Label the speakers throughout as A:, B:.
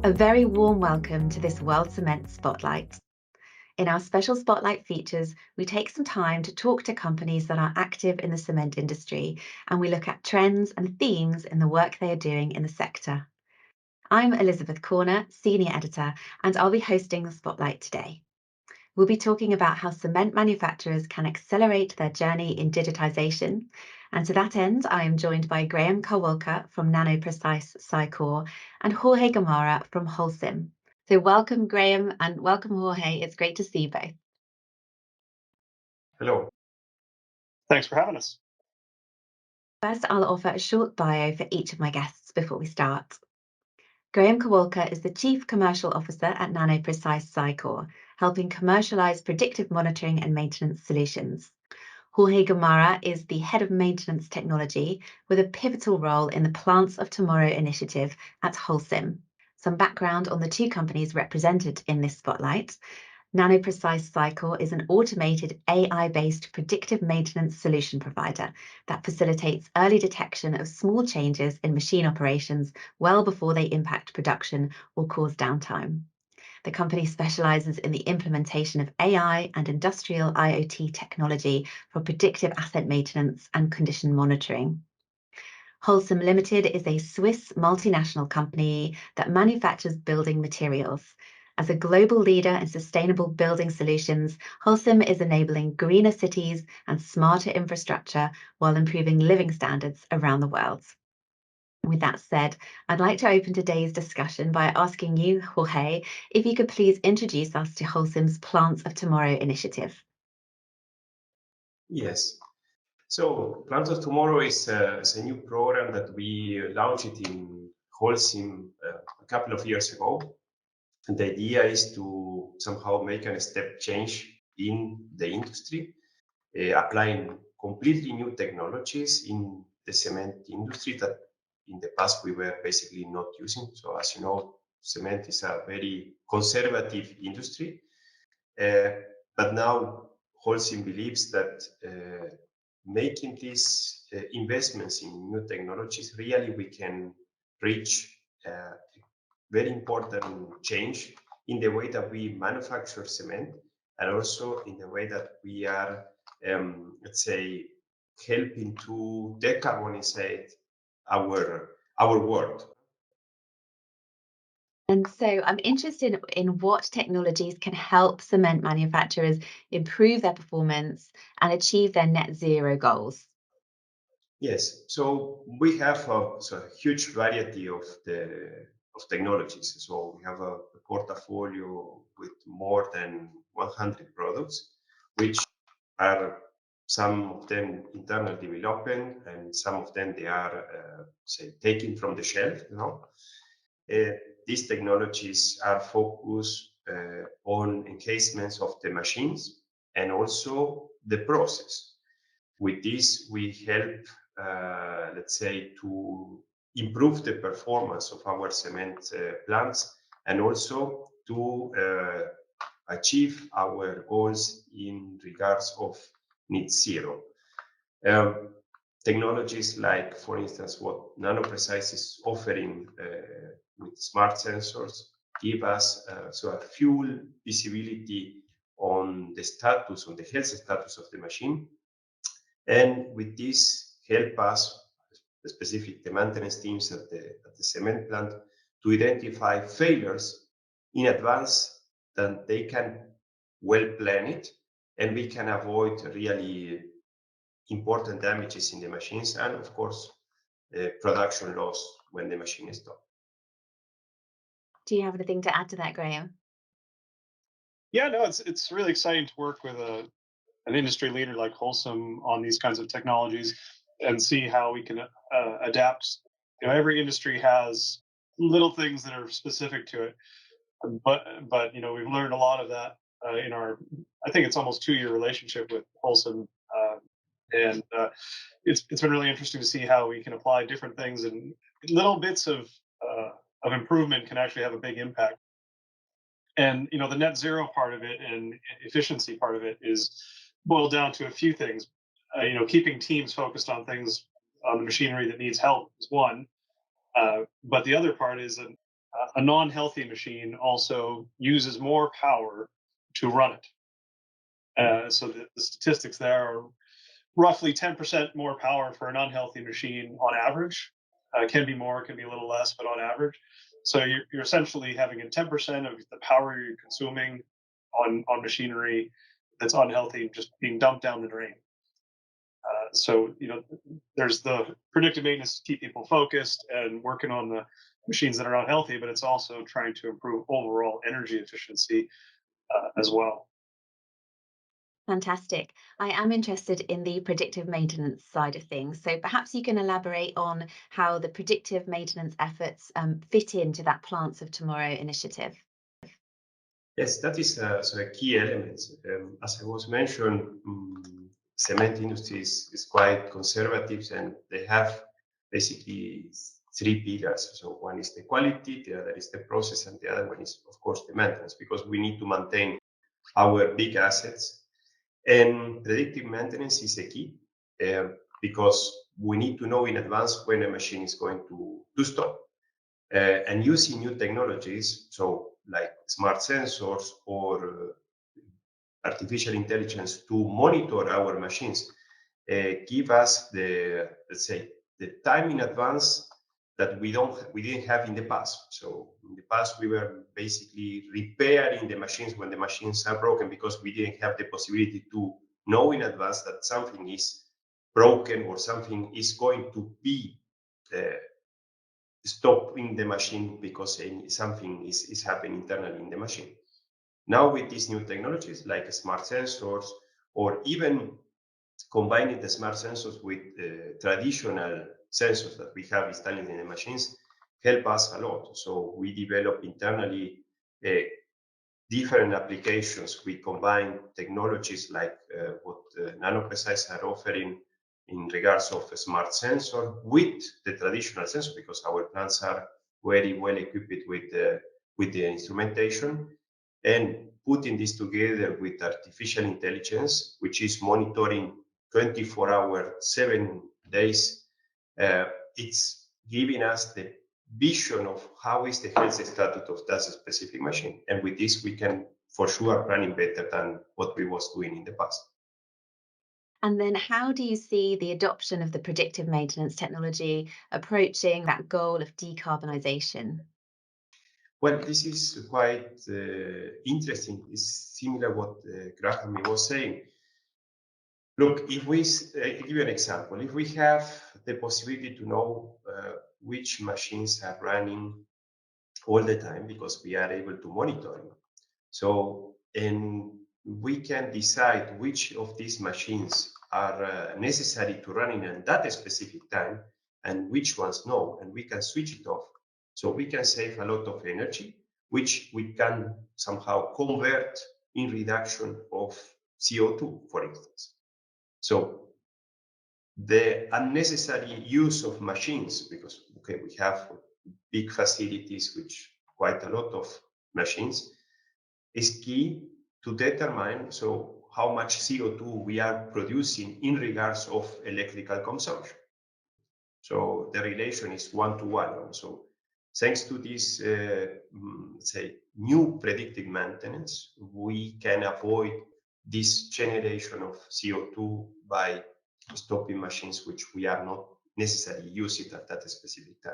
A: A very warm welcome to this World Cement Spotlight. In our special Spotlight features, we take some time to talk to companies that are active in the cement industry, and we look at trends and themes in the work they are doing in the sector. I'm Elizabeth Corner, Senior Editor, and I'll be hosting the Spotlight today. We'll be talking about how cement manufacturers can accelerate their journey in digitisation. And to that end, I am joined by Graham Kawulka from Nanoprecise Sci Corp and Jorge Gamarra from Holcim. So welcome, Graham, and welcome, Jorge. It's great to see you both.
B: Hello.
C: Thanks for having us.
A: First, I'll offer a short bio for each of my guests before we start. Graham Kawulka is the Chief Commercial Officer at Nanoprecise Sci Corp, helping commercialize predictive monitoring and maintenance solutions. Jorge Gamarra is the Head of Maintenance Technology with a pivotal role in the Plants of Tomorrow initiative at Holcim. Some background on the two companies represented in this spotlight. Nanoprecise Sci Corp is an automated AI-based predictive maintenance solution provider that facilitates early detection of small changes in machine operations well before they impact production or cause downtime. The company specializes in the implementation of AI and industrial IoT technology for predictive asset maintenance and condition monitoring. Holcim Limited is a Swiss multinational company that manufactures building materials. As a global leader in sustainable building solutions, Holcim is enabling greener cities and smarter infrastructure while improving living standards around the world. With that said, I'd like to open today's discussion by asking you, Jorge, if you could please introduce us to Holcim's Plants of Tomorrow initiative.
B: Yes. So Plants of Tomorrow is a new program that we launched in Holcim a couple of years ago. And the idea is to somehow make a step change in the industry, applying completely new technologies in the cement industry that in the past we were basically not using. So as you know, cement is a very conservative industry. But now Holcim believes that making these investments in new technologies, really we can reach very important change in the way that we manufacture cement and also in the way that we are, let's say, helping to decarbonize our world.
A: And so I'm interested in what technologies can help cement manufacturers improve their performance and achieve their net zero goals.
B: Yes, so we have a huge variety of technologies. So we have a portfolio with more than 100 products, which are some of them internal development and some of them they are say taken from the shelf. These technologies are focused on enhancements of the machines and also the process. With this, we help, let's say, to improve the performance of our cement plants and also to achieve our goals in regards of net zero. Technologies like, for instance, what Nanoprecise is offering with smart sensors give us a full visibility on the status, on the health status of the machine. And with this, help us, specific the maintenance teams at the cement plant, to identify failures in advance, that they can well plan it, and we can avoid really important damages in the machines and, of course, production loss when the machine is done.
A: Do you have anything to add to that, Graham?
C: Yeah, no, it's really exciting to work with an industry leader like Holcim on these kinds of technologies and see how we can adapt. Every industry has little things that are specific to it, but we've learned a lot of that in our, I think it's almost 2-year relationship with Holcim, and it's been really interesting to see how we can apply different things, and little bits of improvement can actually have a big impact. And the net zero part of it and efficiency part of it is boiled down to a few things. Keeping teams focused on things on the machinery that needs help is one, but the other part is a non-healthy machine also uses more power to run it. So the statistics there are roughly 10% more power for an unhealthy machine on average. Can be more, can be a little less, but on average. So you're essentially having a 10% of the power you're consuming on machinery that's unhealthy just being dumped down the drain. So there's the predictive maintenance to keep people focused and working on the machines that are unhealthy, but it's also trying to improve overall energy efficiency as well.
A: Fantastic. I am interested in the predictive maintenance side of things. So perhaps you can elaborate on how the predictive maintenance efforts fit into that Plants of Tomorrow initiative.
B: Yes, that is so a key element. As I was mentioned, cement industry is quite conservative, and they have basically three pillars. So one is the quality, the other is the process, and the other one is, of course, the maintenance, because we need to maintain our big assets. And predictive maintenance is a key because we need to know in advance when a machine is going to stop. And using new technologies, so like smart sensors or artificial intelligence to monitor our machines, give us the, let's say, the time in advance that we didn't have in the past. So in the past, we were basically repairing the machines when the machines are broken because we didn't have the possibility to know in advance that something is broken or something is going to be stopping the machine because something is happening internally in the machine. Now with these new technologies like smart sensors, or even combining the smart sensors with traditional sensors that we have installed in the machines, help us a lot. So we develop internally different applications. We combine technologies like what Nanoprecise are offering in regards of a smart sensor with the traditional sensor, because our plants are very well equipped with the instrumentation, and putting this together with artificial intelligence, which is monitoring 24 hours, 7 days. It's giving us the vision of how is the health status of that specific machine. And with this, we can for sure planning better than what we was doing in the past.
A: And then how do you see the adoption of the predictive maintenance technology approaching that goal of decarbonisation?
B: Well, this is quite interesting. It's similar what Graham was saying. Look, if we give you an example, if we have the possibility to know which machines are running all the time because we are able to monitor them. So, and we can decide which of these machines are necessary to run in at that specific time and which ones no, and we can switch it off. So we can save a lot of energy, which we can somehow convert in reduction of CO2, for instance. So the unnecessary use of machines, because okay, we have big facilities which quite a lot of machines, is key to determine so how much CO2 we are producing in regards of electrical consumption. So the relation is 1-to-1. So thanks to this, say, new predictive maintenance, we can avoid this generation of CO2 by stopping machines which we are not necessarily using at that specific time.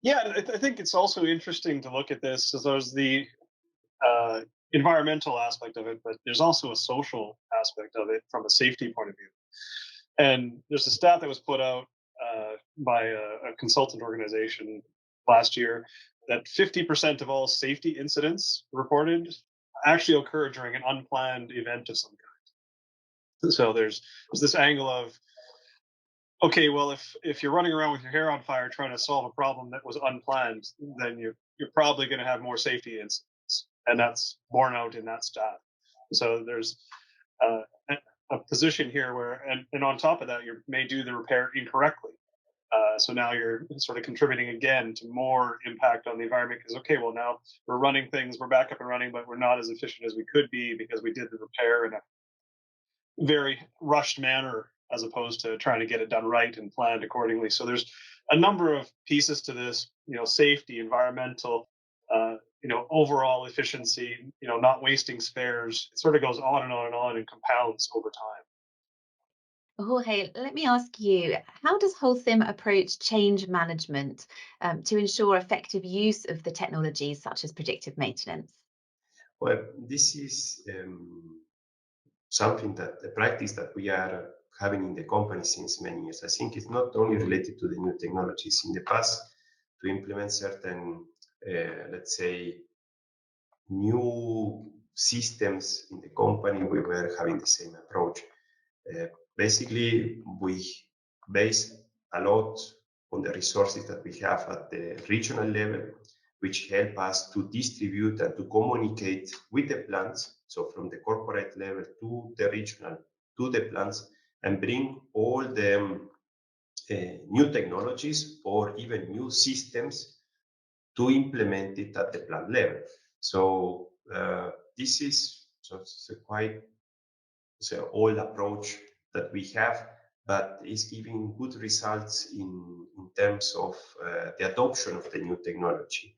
C: Yeah, I think it's also interesting to look at this as there's the environmental aspect of it, but there's also a social aspect of it from a safety point of view. And there's a stat that was put out by a consultant organization last year that 50% of all safety incidents reported actually occur during an unplanned event of some kind. So there's this angle of, okay, well, if you're running around with your hair on fire trying to solve a problem that was unplanned, then you're probably going to have more safety incidents, and that's borne out in that stat. So there's a position here where, and on top of that, you may do the repair incorrectly. So now you're sort of contributing again to more impact on the environment because, okay, well, now we're running things, we're back up and running, but we're not as efficient as we could be because we did the repair in a very rushed manner as opposed to trying to get it done right and planned accordingly. So there's a number of pieces to this, safety, environmental, overall efficiency, not wasting spares. It sort of goes on and on and on and compounds over time.
A: Jorge, let me ask you, how does Holcim approach change management to ensure effective use of the technologies such as predictive maintenance?
B: Well, this is something that the practice that we are having in the company since many years. I think it's not only related to the new technologies. In the past, to implement certain, let's say, new systems in the company, we were having the same approach. Basically, we base a lot on the resources that we have at the regional level, which help us to distribute and to communicate with the plants. So from the corporate level to the regional, to the plants, and bring all the new technologies or even new systems to implement it at the plant level. So this is it's a quite old approach that we have, but is giving good results in terms of the adoption of the new technology.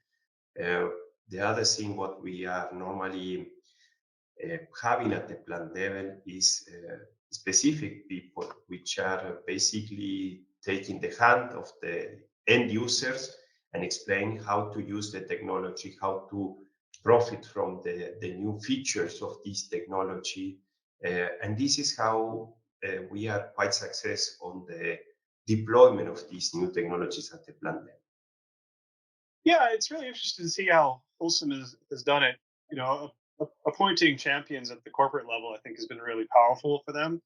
B: The other thing what we are normally having at the plant level is specific people which are basically taking the hand of the end users and explain how to use the technology, how to profit from the new features of this technology. And this is how we are quite successful on the deployment of these new technologies at the plant level.
C: Yeah, it's really interesting to see how Holcim has done it. Appointing champions at the corporate level, I think, has been really powerful for them.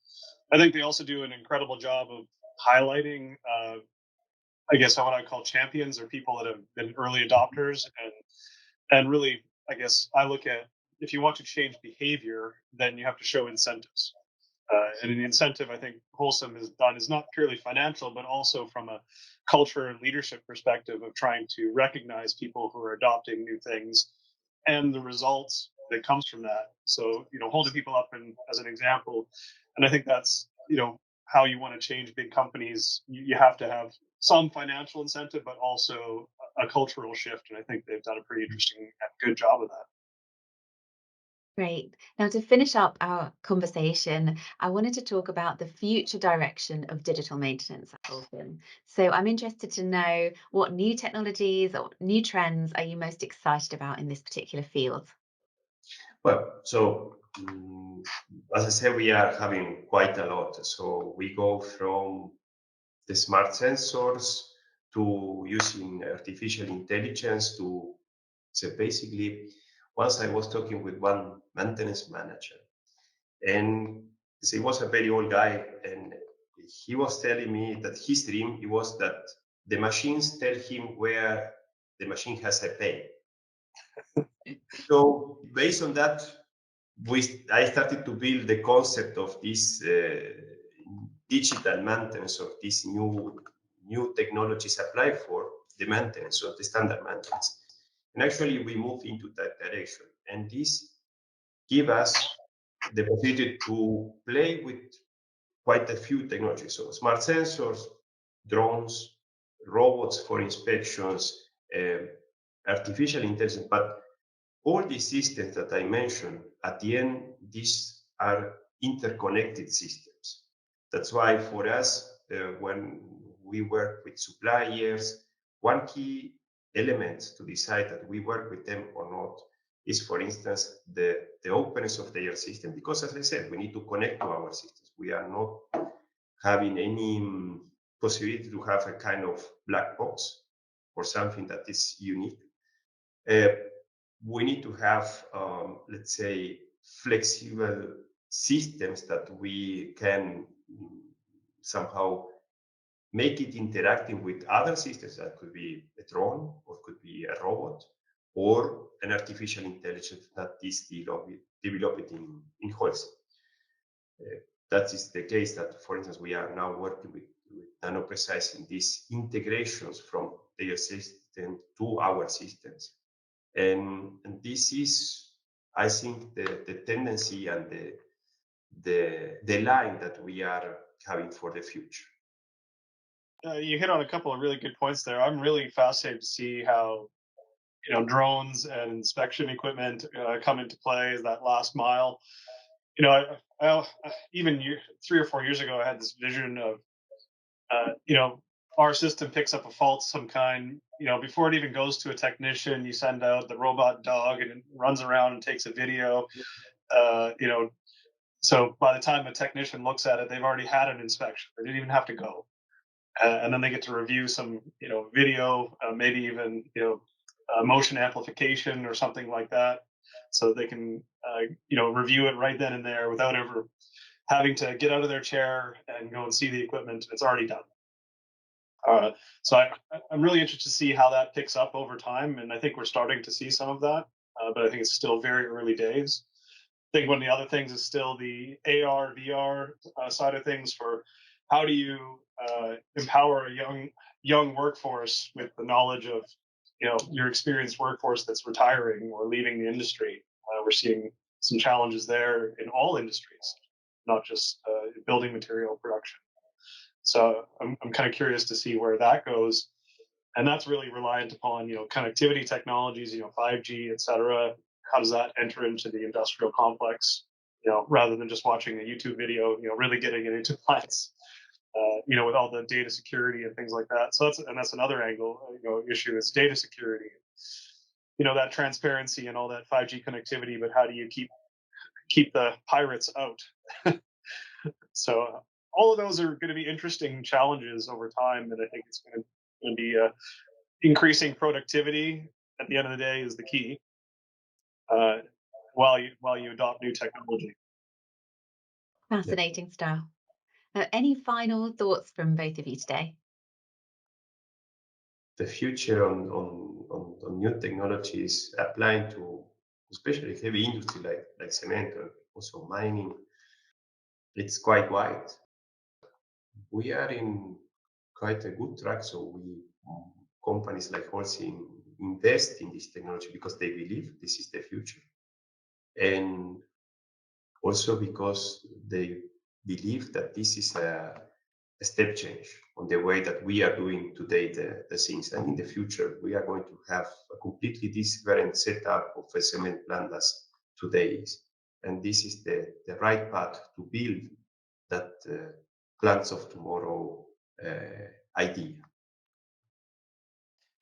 C: I think they also do an incredible job of highlighting, I guess, what I call champions, or people that have been early adopters, and really, I guess, I look at, if you want to change behavior, then you have to show incentives. And the incentive I think Holcim has done is not purely financial, but also from a culture and leadership perspective of trying to recognize people who are adopting new things and the results that comes from that. So, holding people up as an example. And I think that's, how you want to change big companies. You have to have some financial incentive, but also a cultural shift. And I think they've done a pretty interesting and good job of that.
A: Great. Now, to finish up our conversation, I wanted to talk about the future direction of digital maintenance at Holcim. So I'm interested to know, what new technologies or new trends are you most excited about in this particular field?
B: Well, so as I said, we are having quite a lot. So we go from the smart sensors to using artificial intelligence to, so basically, once I was talking with one maintenance manager, and he was a very old guy, and he was telling me that his dream it was that the machines tell him where the machine has a pain. So based on that, I started to build the concept of this digital maintenance of these new technologies applied for the maintenance of the standard maintenance. And actually, we move into that direction. And this give us the possibility to play with quite a few technologies. So smart sensors, drones, robots for inspections, artificial intelligence, but all these systems that I mentioned, at the end, these are interconnected systems. That's why for us, when we work with suppliers, one key element to decide that we work with them or not is, for instance, the openness of their system. Because as I said, we need to connect to our systems. We are not having any possibility to have a kind of black box or something that is unique. We need to have, let's say, flexible systems that we can somehow make it interacting with other systems. That could be a drone, or could be a robot, or an artificial intelligence that is developed in Holcim. That is the case that, for instance, we are now working with Nanoprecise in these integrations from their system to our systems. And this is, I think, the tendency and the line that we are having for the future.
C: you hit on a couple of really good points there. I'm really fascinated to see how drones and inspection equipment come into play as that last mile. Even 3 or 4 years ago, I had this vision of our system picks up a fault of some kind. Before it even goes to a technician, you send out the robot dog and it runs around and takes a video. Uh, you know, so by the time a technician looks at it, they've already had an inspection. They didn't even have to go, and then they get to review some video, maybe even motion amplification or something like that, so they can review it right then and there without ever having to get out of their chair and go and see the equipment. It's already done. So I'm really interested to see how that picks up over time, and I think we're starting to see some of that, but I think it's still very early days. I think one of the other things is still the AR, VR side of things for how do you empower a young workforce with the knowledge of your experienced workforce that's retiring or leaving the industry. We're seeing some challenges there in all industries, not just building material production. So I'm kind of curious to see where that goes, and that's really reliant upon connectivity technologies, 5G, et cetera. How does that enter into the industrial complex? Rather than just watching a YouTube video, really getting it into plants. With all the data security and things like that. So that's another angle, issue is data security. That transparency and all that 5G connectivity, but how do you keep the pirates out? So all of those are going to be interesting challenges over time, and I think it's going to be increasing productivity. At the end of the day, is the key. While you adopt new technology.
A: Fascinating stuff. Any final thoughts from both of you today?
B: The future on new technologies applying to especially heavy industry like cement or also mining, it's quite wide. We are in quite a good track, so companies like Holcim invest in this technology because they believe this is the future, and also because they believe that this is a step change on the way that we are doing today the things. And in the future, we are going to have a completely different setup of a cement plant as today is. And this is the right path to build that plants of tomorrow idea.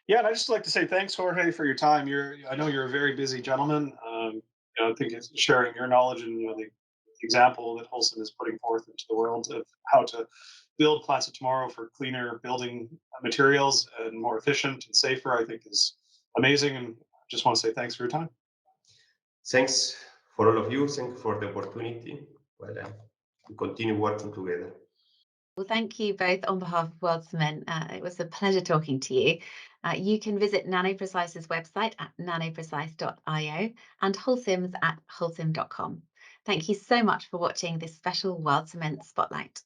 C: Yeah, and I'd just like to say thanks, Jorge, for your time. I know you're a very busy gentleman. I think it's sharing your knowledge and the example that Holcim is putting forth into the world of how to build plants of tomorrow for cleaner building materials and more efficient and safer, I think is amazing. And I just want to say thanks for your time.
B: Thanks for all of you. Thanks for the opportunity. Well, we continue working together.
A: Well, thank you both on behalf of World Cement. It was a pleasure talking to you. You can visit Nanoprecise's website at nanoprecise.io and Holcim's at holcim.com. Thank you so much for watching this special World Cement Spotlight.